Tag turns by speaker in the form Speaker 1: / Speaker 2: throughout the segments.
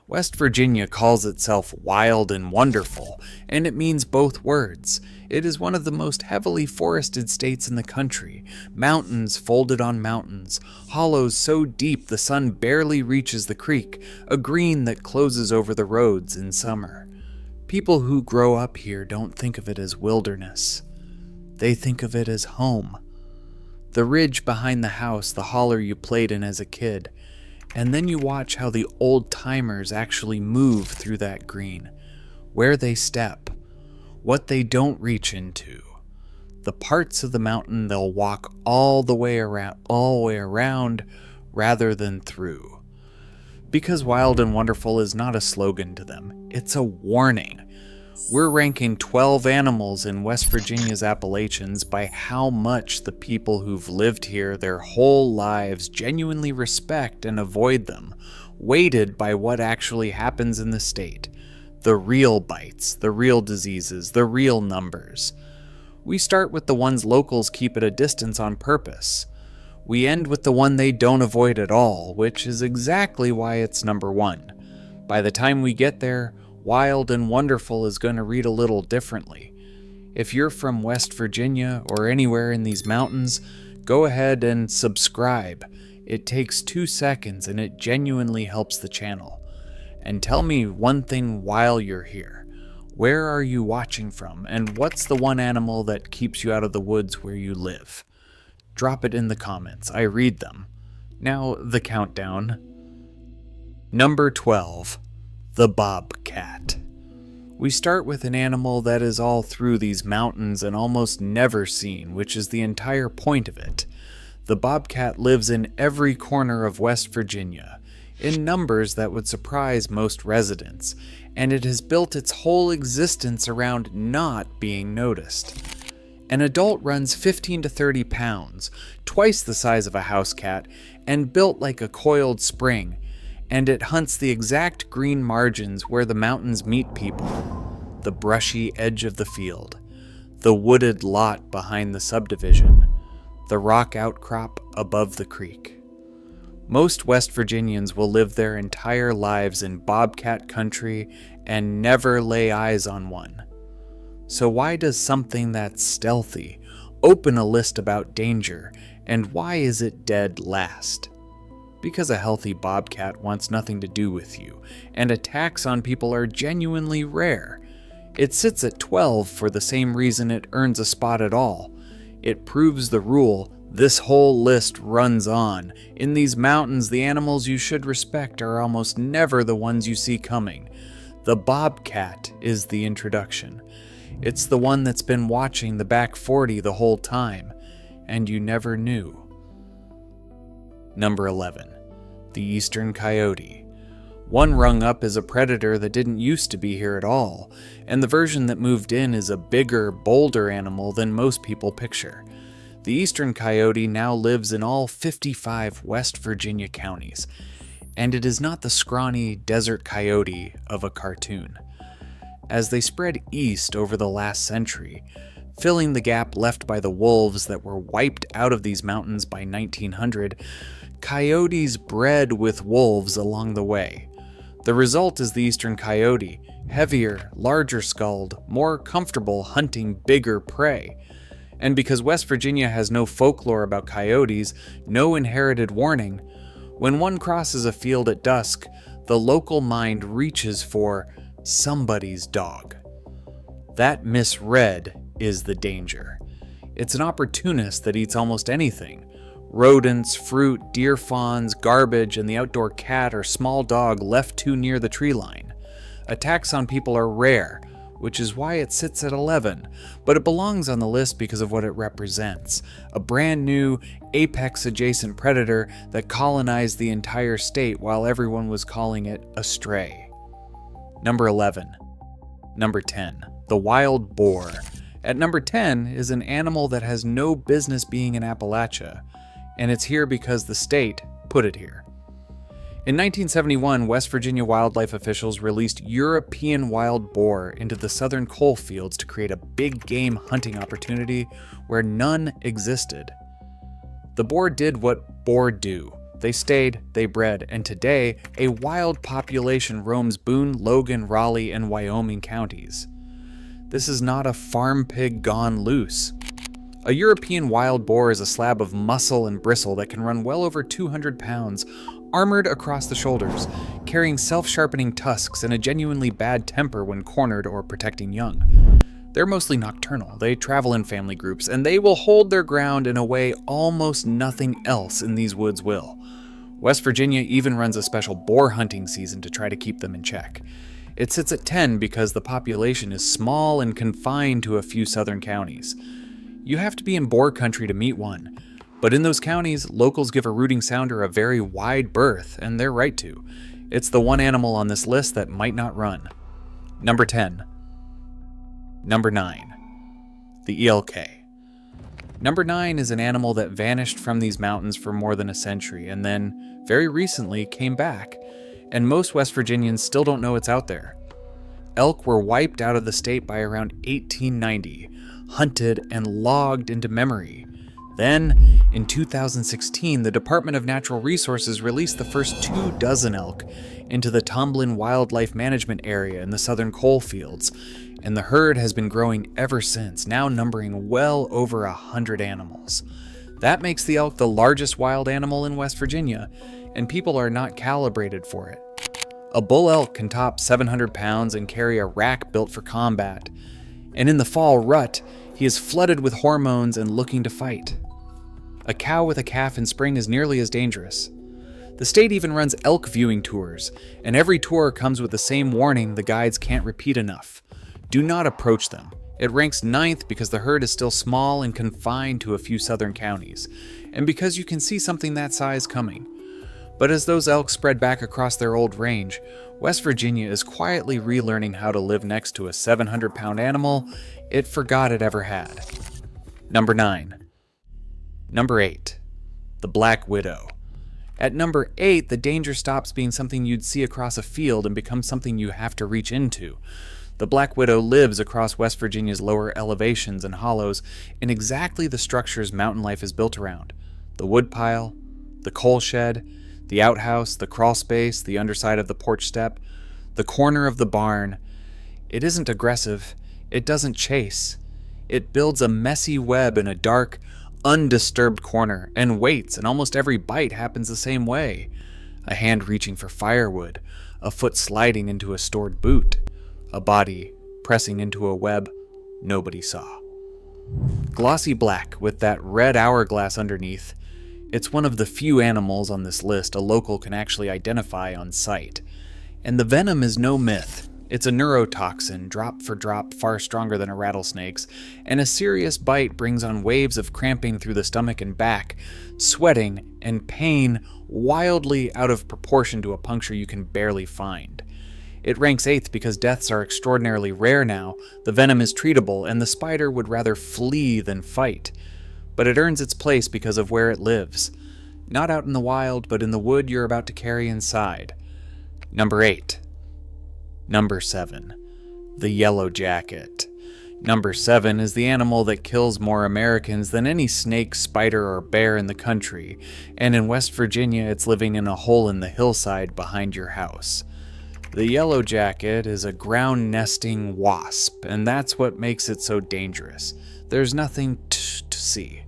Speaker 1: West Virginia calls itself wild and wonderful, and it means both words. It is one of the most heavily forested states in the country. Mountains folded on mountains, hollows so deep the sun barely reaches the creek, a green that closes over the roads in summer. People who grow up here don't think of it as wilderness. They think of it as home. The ridge behind the house, the holler you played in as a kid, and then you watch how the old-timers actually move through that green, where they step, what they don't reach into, the parts of the mountain they'll walk all the way around rather than through. Because wild and wonderful is not a slogan to them, it's a warning. We're ranking 12 animals in West Virginia's Appalachians by how much the people who've lived here their whole lives genuinely respect and avoid them, weighted by what actually happens in the state. The real bites, the real diseases, the real numbers. We start with the ones locals keep at a distance on purpose. We end with the one they don't avoid at all, which is exactly why it's number 1. By the time we get there, wild and wonderful is going to read a little differently. If you're from West Virginia or anywhere in these mountains, go ahead and subscribe. It takes 2 seconds and it genuinely helps the channel. And tell me one thing while you're here. Where are you watching from, and what's the one animal that keeps you out of the woods where you live? Drop it in the comments. I read them. Now, the countdown. Number 12. The bobcat. We start with an animal that is all through these mountains and almost never seen, which is the entire point of it. The bobcat lives in every corner of West Virginia, in numbers that would surprise most residents, and it has built its whole existence around not being noticed. An adult runs 15 to 30 pounds, twice the size of a house cat, and built like a coiled spring, and it hunts the exact green margins where the mountains meet people, the brushy edge of the field, the wooded lot behind the subdivision, the rock outcrop above the creek. Most West Virginians will live their entire lives in bobcat country and never lay eyes on one. So why does something that's stealthy open a list about danger, and why is it dead last? Because a healthy bobcat wants nothing to do with you, and attacks on people are genuinely rare. It sits at 12 for the same reason it earns a spot at all. It proves the rule, this whole list runs on. In these mountains, the animals you should respect are almost never the ones you see coming. The bobcat is the introduction. It's the one that's been watching the back 40 the whole time, and you never knew. Number 11. The eastern coyote. One rung up is a predator that didn't used to be here at all, and the version that moved in is a bigger, bolder animal than most people picture. The eastern coyote now lives in all 55 West Virginia counties, and it is not the scrawny desert coyote of a cartoon. As they spread east over the last century, filling the gap left by the wolves that were wiped out of these mountains by 1900, coyotes bred with wolves along the way. The result is the eastern coyote, heavier, larger skulled, more comfortable hunting bigger prey. And because West Virginia has no folklore about coyotes, no inherited warning, when one crosses a field at dusk, the local mind reaches for somebody's dog. That misread is the danger. It's an opportunist that eats almost anything. Rodents, fruit, deer fawns, garbage, and the outdoor cat or small dog left too near the tree line. Attacks on people are rare, which is why it sits at 11, but it belongs on the list because of what it represents. A brand new, apex-adjacent predator that colonized the entire state while everyone was calling it a stray. Number 11. Number 10. The wild boar. At number 10 is an animal that has no business being in Appalachia, and it's here because the state put it here. In 1971, West Virginia wildlife officials released European wild boar into the southern coal fields to create a big game hunting opportunity where none existed. The boar did what boar do. They stayed, they bred, and today, a wild population roams Boone, Logan, Raleigh, and Wyoming counties. This is not a farm pig gone loose. A European wild boar is a slab of muscle and bristle that can run well over 200 pounds, armored across the shoulders, carrying self-sharpening tusks and a genuinely bad temper when cornered or protecting young. They're mostly nocturnal, they travel in family groups, and they will hold their ground in a way almost nothing else in these woods will. West Virginia even runs a special boar hunting season to try to keep them in check. It sits at 10 because the population is small and confined to a few southern counties. You have to be in boar country to meet one, but in those counties, locals give a rooting sounder a very wide berth, and they're right to. It's the one animal on this list that might not run. Number 10. Number 9. The elk. Number 9 is an animal that vanished from these mountains for more than a century, and then, very recently, came back, and most West Virginians still don't know it's out there. Elk were wiped out of the state by around 1890, hunted and logged into memory. Then, in 2016, the Department of Natural Resources released the first 24 elk into the Tomblin Wildlife Management Area in the southern coal fields, and the herd has been growing ever since, now numbering well over 100 animals. That makes the elk the largest wild animal in West Virginia, and people are not calibrated for it. A bull elk can top 700 pounds and carry a rack built for combat, and in the fall rut, he is flooded with hormones and looking to fight. A cow with a calf in spring is nearly as dangerous. The state even runs elk viewing tours, and every tour comes with the same warning the guides can't repeat enough. Do not approach them. It ranks 9th because the herd is still small and confined to a few southern counties, and because you can see something that size coming. But as those elk spread back across their old range, West Virginia is quietly relearning how to live next to a 700-pound animal it forgot it ever had. Number 9. Number 8. The Black Widow. At number 8, the danger stops being something you'd see across a field and becomes something you have to reach into. The Black Widow lives across West Virginia's lower elevations and hollows in exactly the structures mountain life is built around. The woodpile, the coal shed, the outhouse, the crawl space, the underside of the porch step, the corner of the barn. It isn't aggressive. It doesn't chase. It builds a messy web in a dark, undisturbed corner and waits, and almost every bite happens the same way. A hand reaching for firewood, a foot sliding into a stored boot, a body pressing into a web nobody saw. Glossy black with that red hourglass underneath, it's one of the few animals on this list a local can actually identify on sight. And the venom is no myth. It's a neurotoxin, drop for drop, far stronger than a rattlesnake's, and a serious bite brings on waves of cramping through the stomach and back, sweating, and pain wildly out of proportion to a puncture you can barely find. It ranks 8th because deaths are extraordinarily rare now, the venom is treatable, and the spider would rather flee than fight. But it earns its place because of where it lives. Not out in the wild, but in the wood you're about to carry inside. Number 8. Number 7. The Yellow Jacket. Number 7 is the animal that kills more Americans than any snake, spider, or bear in the country, and in West Virginia it's living in a hole in the hillside behind your house. The Yellow Jacket is a ground-nesting wasp, and that's what makes it so dangerous. There's nothing to see.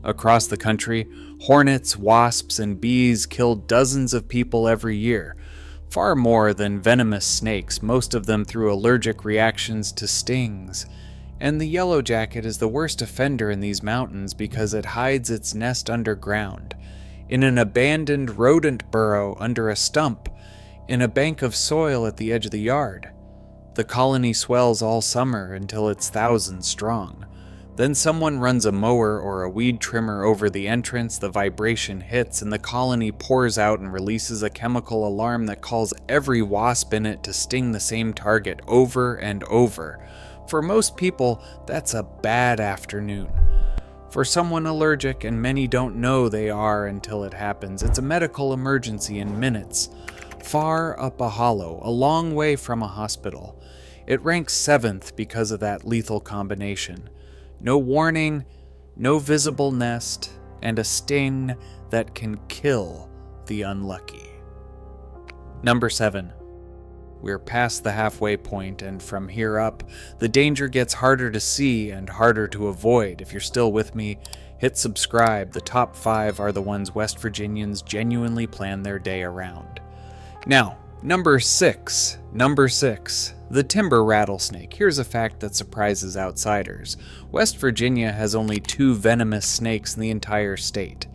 Speaker 1: Across the country, hornets, wasps, and bees kill dozens of people every year. Far more than venomous snakes, most of them through allergic reactions to stings. And the yellow jacket is the worst offender in these mountains because it hides its nest underground, in an abandoned rodent burrow under a stump, in a bank of soil at the edge of the yard. The colony swells all summer until it's thousands strong. Then someone runs a mower or a weed trimmer over the entrance, the vibration hits, and the colony pours out and releases a chemical alarm that calls every wasp in it to sting the same target over and over. For most people, that's a bad afternoon. For someone allergic, and many don't know they are until it happens, it's a medical emergency in minutes. Far up a hollow, a long way from a hospital. It ranks 7th because of that lethal combination. No warning, no visible nest, and a sting that can kill the unlucky. Number 7. We're past the halfway point, and from here up, the danger gets harder to see and harder to avoid. If you're still with me, hit subscribe. The top 5 are the ones West Virginians genuinely plan their day around. Now, Number 6, the timber rattlesnake. Here's a fact that surprises outsiders. West Virginia has only 2 venomous snakes in the entire state.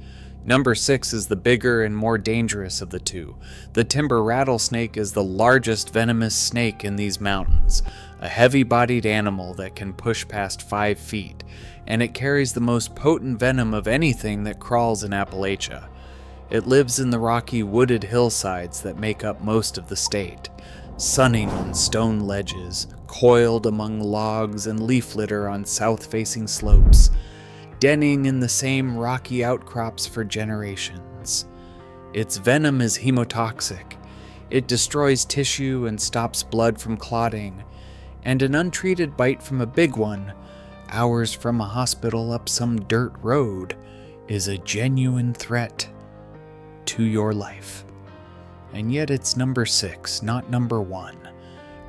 Speaker 1: Number 6 is the bigger and more dangerous of the 2. The timber rattlesnake is the largest venomous snake in these mountains, a heavy-bodied animal that can push past 5 feet, and it carries the most potent venom of anything that crawls in Appalachia. It lives in the rocky, wooded hillsides that make up most of the state, sunning on stone ledges, coiled among logs and leaf litter on south-facing slopes, denning in the same rocky outcrops for generations. Its venom is hemotoxic. It destroys tissue and stops blood from clotting, and an untreated bite from a big one, hours from a hospital up some dirt road, is a genuine threat to your life. And yet it's number 6, not number 1,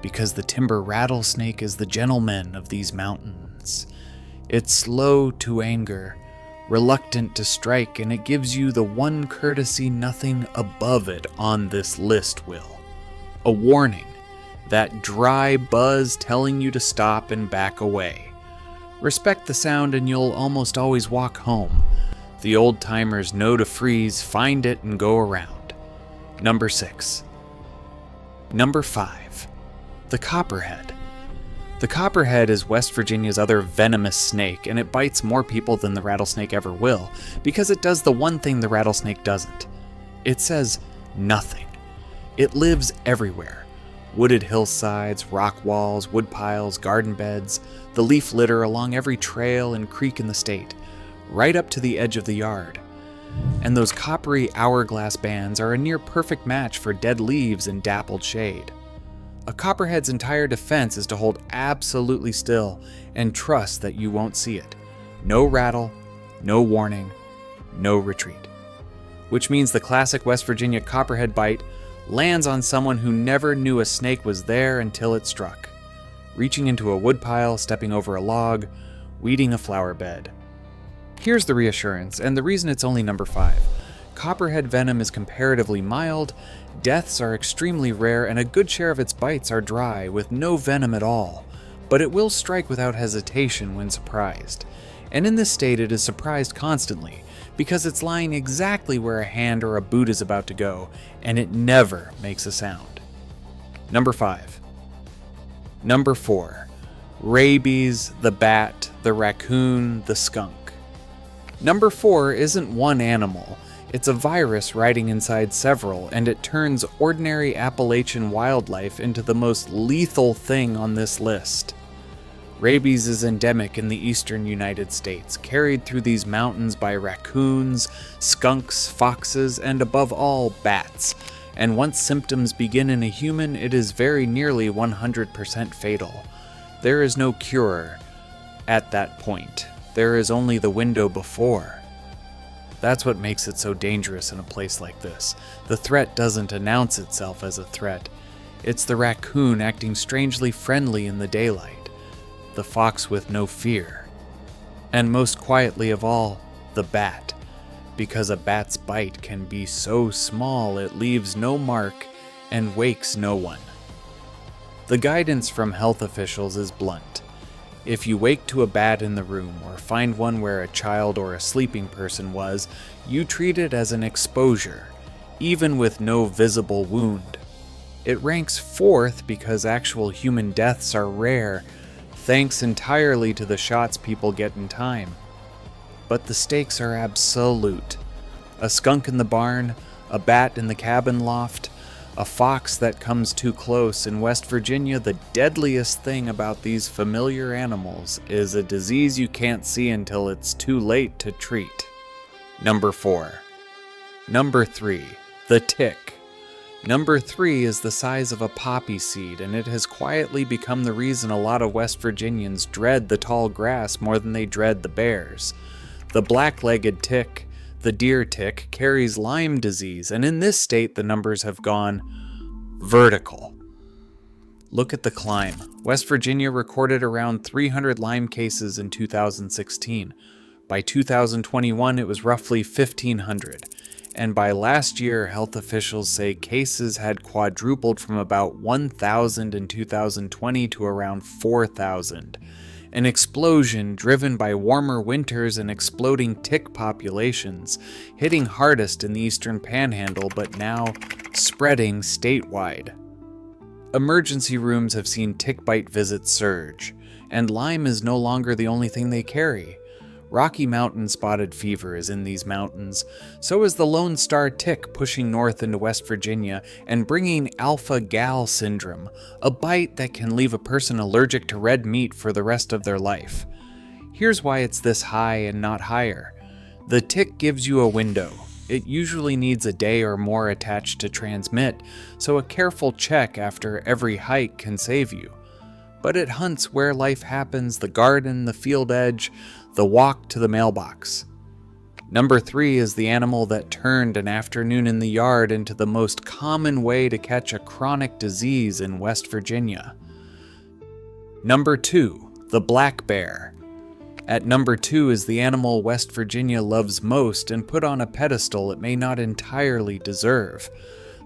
Speaker 1: because the timber rattlesnake is the gentleman of these mountains. It's slow to anger, reluctant to strike, and it gives you the one courtesy nothing above it on this list will. A warning, that dry buzz telling you to stop and back away. Respect the sound and you'll almost always walk home. The old-timers know to freeze, find it, and go around. Number 6. Number 5. The copperhead. The copperhead is West Virginia's other venomous snake, and it bites more people than the rattlesnake ever will, because it does the one thing the rattlesnake doesn't. It says nothing. It lives everywhere. Wooded hillsides, rock walls, wood piles, garden beds, the leaf litter along every trail and creek in the state, right up to the edge of the yard. And those coppery hourglass bands are a near-perfect match for dead leaves and dappled shade. A copperhead's entire defense is to hold absolutely still and trust that you won't see it. No rattle, no warning, no retreat. Which means the classic West Virginia copperhead bite lands on someone who never knew a snake was there until it struck. Reaching into a woodpile, stepping over a log, weeding a flower bed. Here's the reassurance, and the reason it's only number 5. Copperhead venom is comparatively mild, deaths are extremely rare, and a good share of its bites are dry, with no venom at all. But it will strike without hesitation when surprised. And in this state it is surprised constantly, because it's lying exactly where a hand or a boot is about to go, and it never makes a sound. Number 5. Number 4. Rabies, the bat, the raccoon, the skunk. Number 4 isn't one animal, it's a virus riding inside several, and it turns ordinary Appalachian wildlife into the most lethal thing on this list. Rabies is endemic in the eastern United States, carried through these mountains by raccoons, skunks, foxes, and above all, bats. And once symptoms begin in a human, it is very nearly 100% fatal. There is no cure at that point. There is only the window before. That's what makes it so dangerous in a place like this. The threat doesn't announce itself as a threat. It's the raccoon acting strangely friendly in the daylight, the fox with no fear, and most quietly of all, the bat, because a bat's bite can be so small it leaves no mark and wakes no one. The guidance from health officials is blunt. If you wake to a bat in the room or find one where a child or a sleeping person was, you treat it as an exposure, even with no visible wound. It ranks 4th because actual human deaths are rare, thanks entirely to the shots people get in time. But the stakes are absolute. A skunk in the barn, a bat in the cabin loft, a fox that comes too close. In West Virginia, the deadliest thing about these familiar animals is a disease you can't see until it's too late to treat. Number 4. Number 3. The tick. Number 3 is the size of a poppy seed, and it has quietly become the reason a lot of West Virginians dread the tall grass more than they dread the bears. The black-legged tick, The deer tick carries Lyme disease, and in this state the numbers have gone vertical. Look at the climb. West Virginia recorded around 300 Lyme cases in 2016. By 2021, it was roughly 1,500. And by last year, health officials say cases had quadrupled from about 1,000 in 2020 to around 4,000. An explosion driven by warmer winters and exploding tick populations, hitting hardest in the eastern panhandle but now spreading statewide. Emergency rooms have seen tick bite visits surge, and Lyme is no longer the only thing they carry. Rocky Mountain spotted fever is in these mountains, so is the Lone Star tick pushing north into West Virginia and bringing alpha-gal syndrome, a bite that can leave a person allergic to red meat for the rest of their life. Here's why it's this high and not higher. The tick gives you a window. It usually needs a day or more attached to transmit, so a careful check after every hike can save you. But it hunts where life happens, the garden, the field edge, the walk to the mailbox. Number 3 is the animal that turned an afternoon in the yard into the most common way to catch a chronic disease in West Virginia. Number 2, the black bear. At number 2 is the animal West Virginia loves most and put on a pedestal it may not entirely deserve.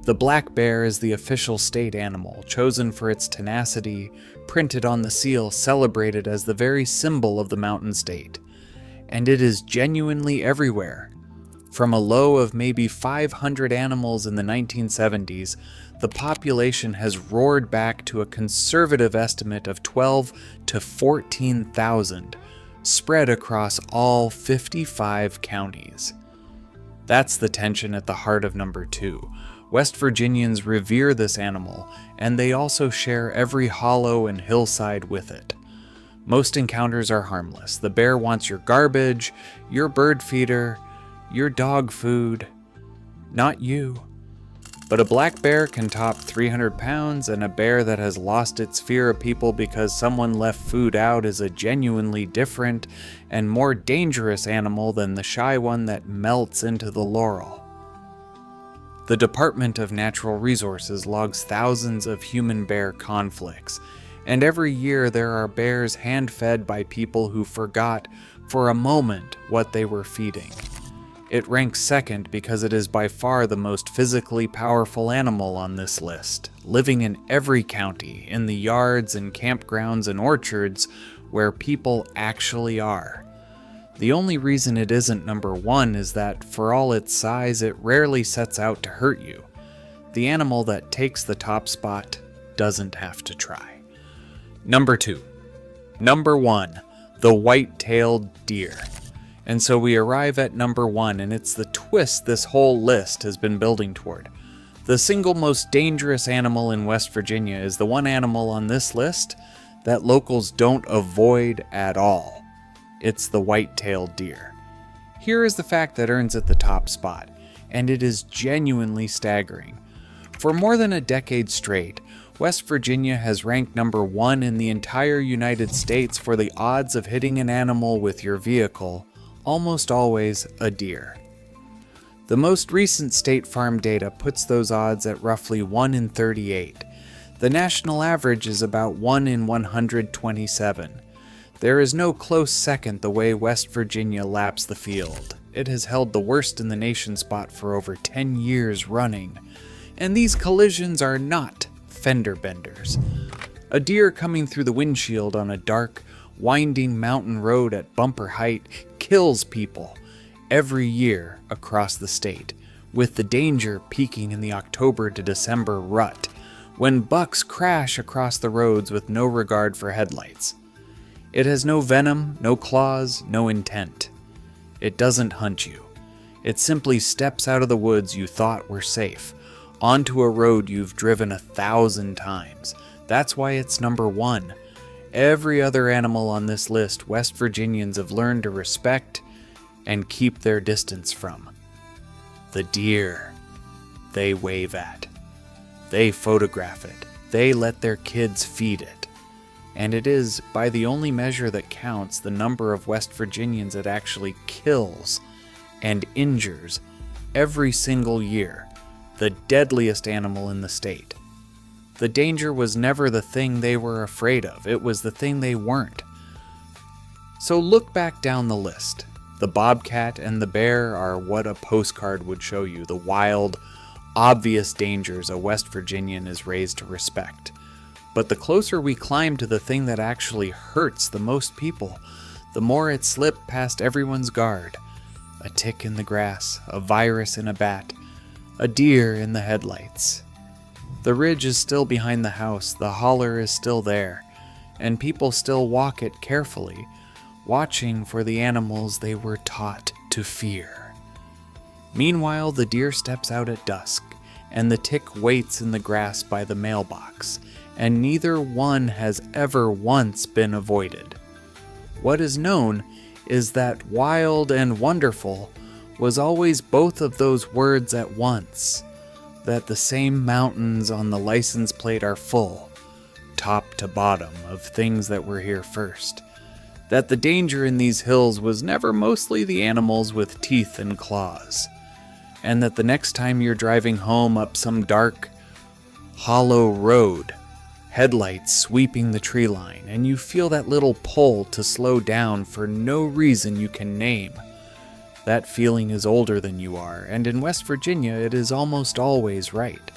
Speaker 1: The black bear is the official state animal, chosen for its tenacity, printed on the seal, celebrated as the very symbol of the mountain state. And it is genuinely everywhere. From a low of maybe 500 animals in the 1970s, the population has roared back to a conservative estimate of 12 to 14,000, spread across all 55 counties. That's the tension at the heart of number 2. West Virginians revere this animal, and they also share every hollow and hillside with it. Most encounters are harmless. The bear wants your garbage, your bird feeder, your dog food, not you. But a black bear can top 300 pounds, and a bear that has lost its fear of people because someone left food out is a genuinely different and more dangerous animal than the shy one that melts into the laurel. The Department of Natural Resources logs thousands of human-bear conflicts, and every year there are bears hand-fed by people who forgot for a moment what they were feeding. It ranks second because it is by far the most physically powerful animal on this list, living in every county, in the yards and campgrounds and orchards where people actually are. The only reason it isn't number 1 is that, for all its size, it rarely sets out to hurt you. The animal that takes the top spot doesn't have to try. Number 2. Number 1, the white-tailed deer. And so we arrive at number 1, and it's the twist this whole list has been building toward. The single most dangerous animal in West Virginia is the one animal on this list that locals don't avoid at all. It's the white-tailed deer. Here is the fact that earns it the top spot, and it is genuinely staggering. For more than a decade straight, West Virginia has ranked number 1 in the entire United States for the odds of hitting an animal with your vehicle, almost always a deer. The most recent State Farm data puts those odds at roughly 1 in 38. The national average is about 1 in 127. There is no close second the way West Virginia laps the field. It has held the worst in the nation spot for over 10 years running. And these collisions are not fender benders. A deer coming through the windshield on a dark, winding mountain road at bumper height kills people every year across the state, with the danger peaking in the October to December rut, when bucks crash across the roads with no regard for headlights. It has no venom, no claws, no intent. It doesn't hunt you. It simply steps out of the woods you thought were safe, onto a road you've driven 1,000 times. That's why it's number 1. Every other animal on this list West Virginians have learned to respect and keep their distance from. The deer, they wave at. They photograph it. They let their kids feed it. And it is, by the only measure that counts, the number of West Virginians it actually kills and injures, every single year, the deadliest animal in the state. The danger was never the thing they were afraid of, it was the thing they weren't. So look back down the list. The bobcat and the bear are what a postcard would show you, the wild, obvious dangers a West Virginian is raised to respect. But the closer we climb to the thing that actually hurts the most people, the more it slipped past everyone's guard. A tick in the grass, a virus in a bat, a deer in the headlights. The ridge is still behind the house, the holler is still there, and people still walk it carefully, watching for the animals they were taught to fear. Meanwhile, the deer steps out at dusk, and the tick waits in the grass by the mailbox, and neither one has ever once been avoided. What is known is that wild and wonderful was always both of those words at once, that the same mountains on the license plate are full, top to bottom, of things that were here first, that the danger in these hills was never mostly the animals with teeth and claws, and that the next time you're driving home up some dark, hollow road, headlights sweeping the tree line, and you feel that little pull to slow down for no reason you can name, that feeling is older than you are, and in West Virginia it is almost always right.